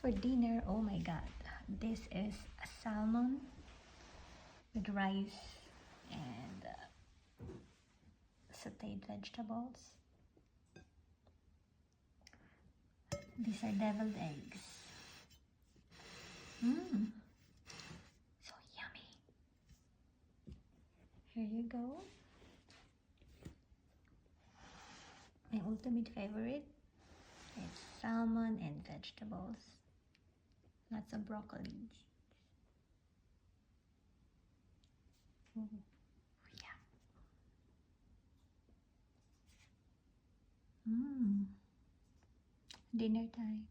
for dinner, oh my god, this is a salmon with rice and sauteed vegetables. These are deviled eggs. Mmm, so yummy. Here you go. My ultimate favorite is salmon and vegetables. Lots of broccoli. Ooh, yeah. Dinner time.